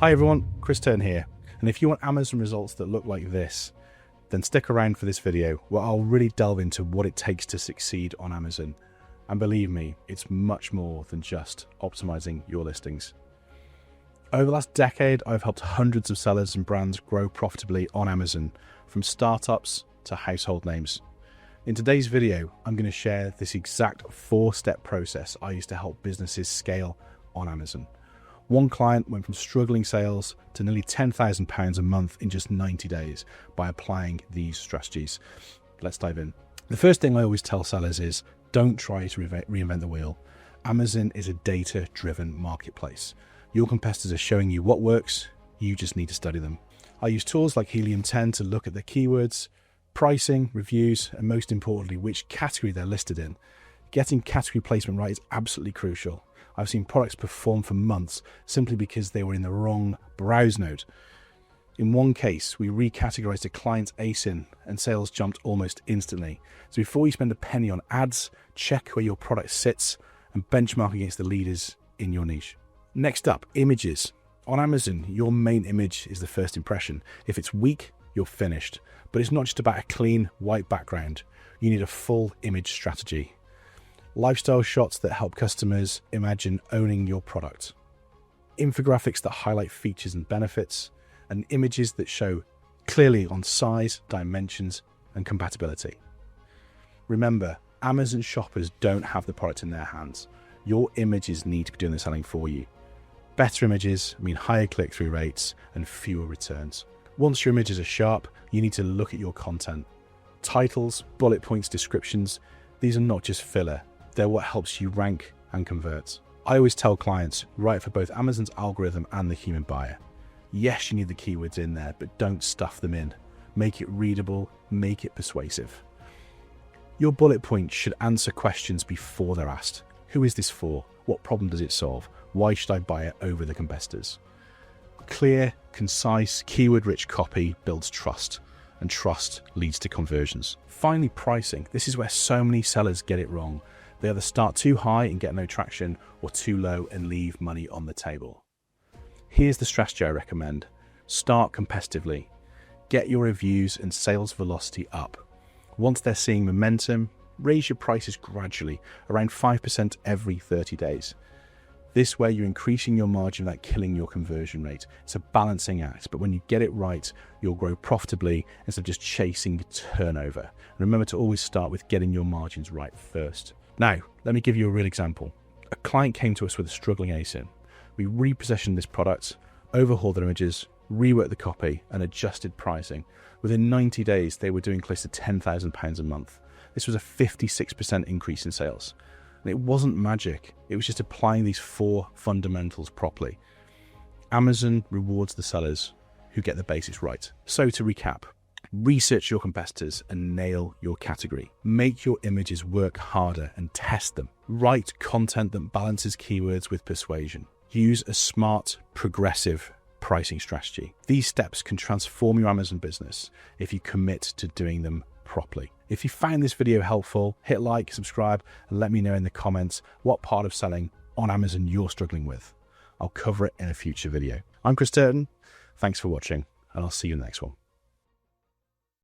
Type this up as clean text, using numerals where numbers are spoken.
Hi everyone, Chris Turn here, and if you want Amazon results that look like this, then stick around for this video where I'll really delve into what it takes to succeed on Amazon. And believe me, it's much more than just optimizing your listings. Over the last decade, I've helped hundreds of sellers and brands grow profitably on Amazon, from startups to household names. In today's video, I'm going to share this exact 4-step process I used to help businesses scale on Amazon. One client went from struggling sales to nearly £10,000 a month in just 90 days by applying these strategies. Let's dive in. The first thing I always tell sellers is don't try to reinvent the wheel. Amazon is a data-driven marketplace. Your competitors are showing you what works, you just need to study them. I use tools like Helium 10 to look at the keywords, pricing, reviews, and most importantly, which category they're listed in. Getting category placement right is absolutely crucial. I've seen products perform for months simply because they were in the wrong browse node. In one case, we recategorized a client's ASIN and sales jumped almost instantly. So before you spend a penny on ads, check where your product sits and benchmark against the leaders in your niche. Next up, images. On Amazon, your main image is the first impression. If it's weak, you're finished. But it's not just about a clean white background. You need a full image strategy. Lifestyle shots that help customers imagine owning your product. Infographics that highlight features and benefits. And images that show clearly on size, dimensions, and compatibility. Remember, Amazon shoppers don't have the product in their hands. Your images need to be doing the selling for you. Better images mean higher click-through rates and fewer returns. Once your images are sharp, you need to look at your content. Titles, bullet points, descriptions, these are not just filler. They're what helps you rank and convert. I always tell clients, write for both Amazon's algorithm and the human buyer. Yes, you need the keywords in there, but don't stuff them in. Make it readable, make it persuasive. Your bullet points should answer questions before they're asked. Who is this for? What problem does it solve? Why should I buy it over the competitors? Clear, concise, keyword-rich copy builds trust, and trust leads to conversions. Finally, pricing. This is where so many sellers get it wrong. They either start too high and get no traction, or too low and leave money on the table. Here's the strategy I recommend. Start competitively. Get your reviews and sales velocity up. Once they're seeing momentum, raise your prices gradually, around 5% every 30 days. This way you're increasing your margin without killing your conversion rate. It's a balancing act, but when you get it right, you'll grow profitably instead of just chasing turnover. And remember to always start with getting your margins right first. Now, let me give you a real example. A client came to us with a struggling ASIN. We repositioned this product, overhauled their images, reworked the copy, and adjusted pricing. Within 90 days, they were doing close to £10,000 a month. This was a 56% increase in sales. And it wasn't magic. It was just applying these 4 fundamentals properly. Amazon rewards the sellers who get the basics right. So to recap, research your competitors and nail your category. Make your images work harder and test them. Write content that balances keywords with persuasion. Use a smart, progressive pricing strategy. These steps can transform your Amazon business if you commit to doing them properly. If you found this video helpful, hit like, subscribe, and let me know in the comments what part of selling on Amazon you're struggling with. I'll cover it in a future video. I'm Chris Turton. Thanks for watching, and I'll see you in the next one.